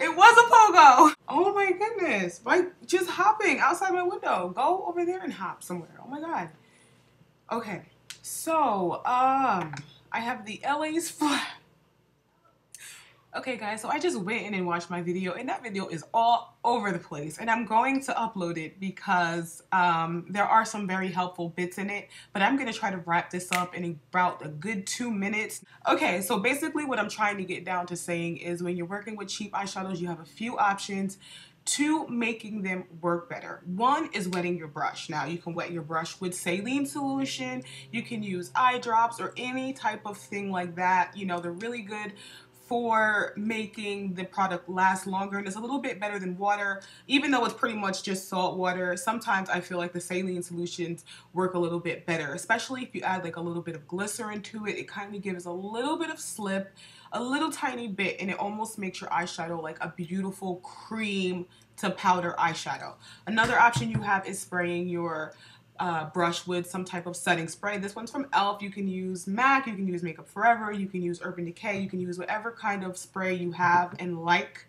It was a pogo. Oh my goodness. By just hopping outside my window. Go over there and hop somewhere. Oh my God. Okay. So, I have the LA's flag. Okay guys, so I just went in and watched my video and that video is all over the place and I'm going to upload it because there are some very helpful bits in it, but I'm going to try to wrap this up in about a good 2 minutes. Okay, so basically what I'm trying to get down to saying is when you're working with cheap eyeshadows, you have a few options to making them work better. One is wetting your brush. Now you can wet your brush with saline solution, you can use eye drops or any type of thing like that. You know, they're really good for making the product last longer, and it's a little bit better than water, even though it's pretty much just salt water. Sometimes I feel like the saline solutions work a little bit better, especially if you add like a little bit of glycerin to it. It kind of gives a little bit of slip, a little tiny bit, and it almost makes your eyeshadow like a beautiful cream to powder eyeshadow. Another option you have is spraying your brush with some type of setting spray. This one's from e.l.f. You can use MAC, you can use Makeup Forever, you can use Urban Decay, you can use whatever kind of spray you have and like,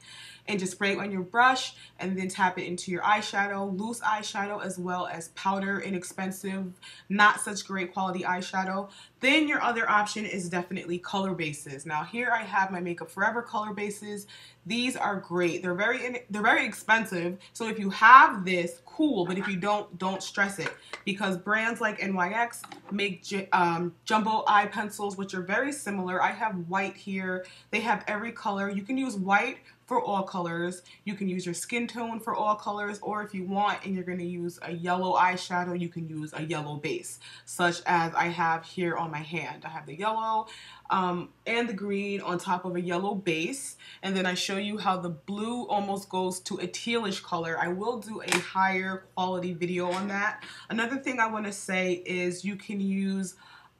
and just spray it on your brush and then tap it into your eyeshadow, loose eyeshadow as well as powder, inexpensive, not such great quality eyeshadow. Then your other option is definitely color bases. Now here I have my Makeup Forever color bases. These are great. They're very expensive. So if you have this, cool, but if you don't stress it, because brands like NYX make jumbo eye pencils, which are very similar. I have white here. They have every color. You can use white for all colors. You can use your skin tone for all colors, or if you want and you're going to use a yellow eyeshadow, you can use a yellow base, such as I have here on my hand. I have the yellow and the green on top of a yellow base, and then I show you how the blue almost goes to a tealish color. I will do a higher quality video on that. Another thing I want to say is you can use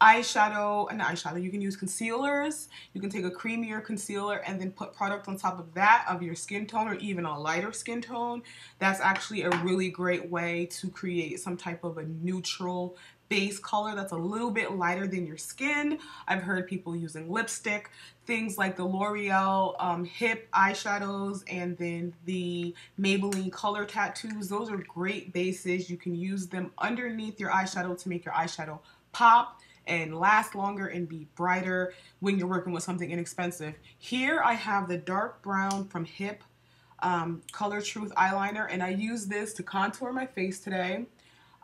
you can use concealers. You can take a creamier concealer and then put product on top of that of your skin tone or even a lighter skin tone. That's actually a really great way to create some type of a neutral base color that's a little bit lighter than your skin. I've heard people using lipstick, things like the L'Oreal Hip eyeshadows and then the Maybelline Color Tattoos. Those are great bases. You can use them underneath your eyeshadow to make your eyeshadow pop and last longer and be brighter when you're working with something inexpensive. Here I have the dark brown from Hip Color Truth eyeliner, and I use this to contour my face today.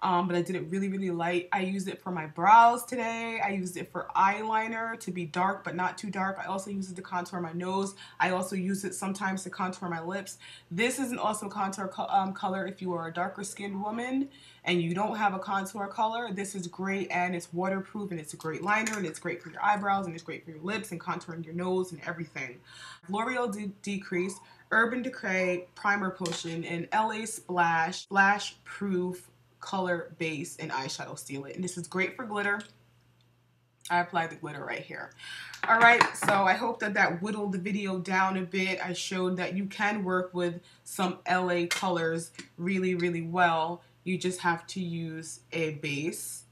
But I did it really light. I used it for my brows today. I used it for eyeliner to be dark but not too dark. I also use it to contour my nose. I also use it sometimes to contour my lips. This is an awesome contour color if you are a darker skinned woman and you don't have a contour color. This is great, and it's waterproof, and it's a great liner, and it's great for your eyebrows, and it's great for your lips and contouring your nose and everything. L'Oreal Decrease Urban Decay Primer Potion and LA Splash Splash Proof color base and eyeshadow sealant, and this is great for glitter. I applied the glitter right here. All right, so I hope that whittled the video down a bit. I showed that you can work with some LA colors really well. You just have to use a base,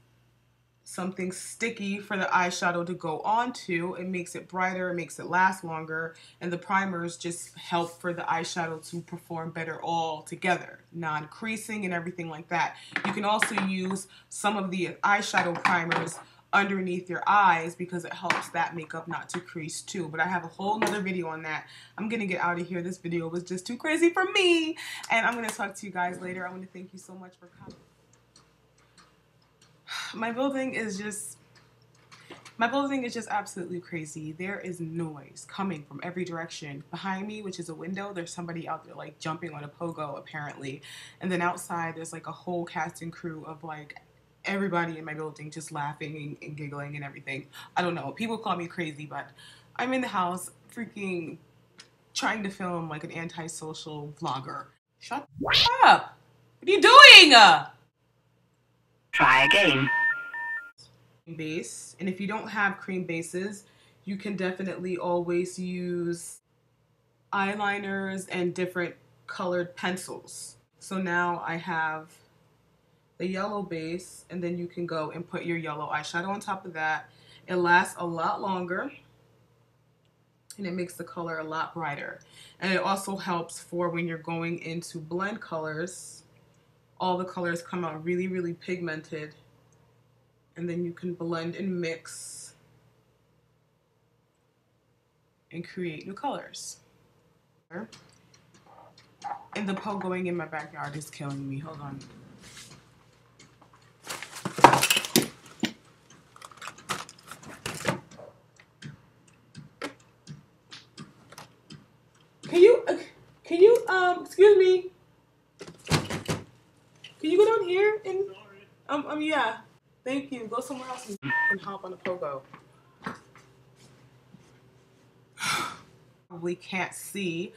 something sticky for the eyeshadow to go onto. It makes it brighter, it makes it last longer, and the primers just help for the eyeshadow to perform better all together, non-creasing and everything like that. You can also use some of the eyeshadow primers underneath your eyes because it helps that makeup not to crease too, but I have a whole nother video on that. I'm gonna get out of here. This video was just too crazy for me, and I'm gonna talk to you guys later. I want to thank you so much for coming. My building is just absolutely crazy. There is noise coming from every direction. Behind me, which is a window, there's somebody out there like jumping on a pogo apparently. And then outside there's like a whole cast and crew of like everybody in my building just laughing and giggling and everything. I don't know. People call me crazy, but I'm in the house freaking trying to film like an antisocial vlogger. Shut up! What are you doing? Try again. Base, and if you don't have cream bases, you can definitely always use eyeliners and different colored pencils. So now I have the yellow base, and then you can go and put your yellow eyeshadow on top of that. It lasts a lot longer, and it makes the color a lot brighter. And it also helps for when you're going into blend colors. All the colors come out really, really pigmented, and then you can blend and mix and create new colors. And the pogoing in my backyard is killing me. Hold on. Excuse me. Can you go down here and, yeah. Thank you. Go somewhere else and hop on a pogo. Probably can't see,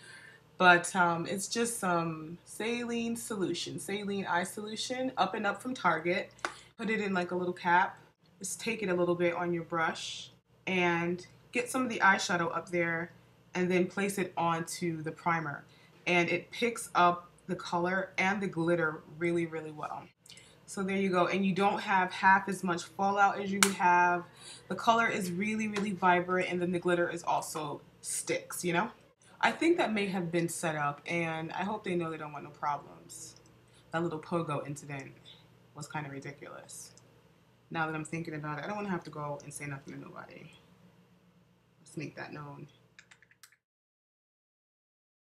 but it's just some saline solution, saline eye solution, Up and Up from Target. Put it in like a little cap. Just take it a little bit on your brush and get some of the eyeshadow up there and then place it onto the primer. And it picks up the color and the glitter really, really well. So there you go. And you don't have half as much fallout as you would have. The color is really, really vibrant, and then the glitter is also sticks, you know? I think that may have been set up, and I hope they know they don't want no problems. That little pogo incident was kind of ridiculous. Now that I'm thinking about it, I don't want to have to go and say nothing to nobody. Let's make that known.